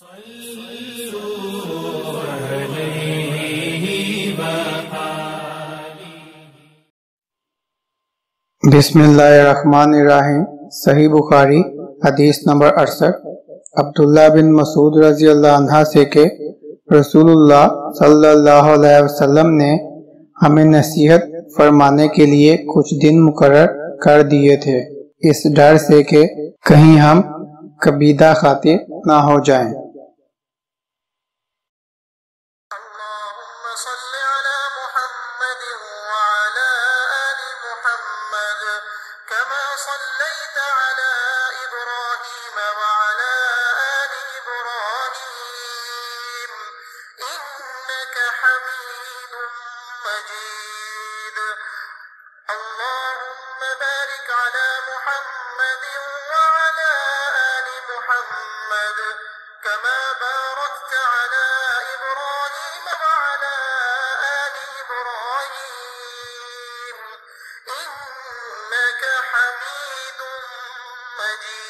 बिस्मिल्लाहिर्रहमानिर्रहीम। सही बुखारी हदीस नंबर 68। अब्दुल्लाह बिन मसूद रजी अल्लाह अन्हा से के रसूलुल्लाह सल्लल्लाहु अलैहि वसल्लम ने हमें नसीहत फरमाने के लिए कुछ दिन मुकर्रर कर दिए थे, इस डर से कि कहीं हम कबीदा खातिर ना हो जाएं। إنك حميد مجيد।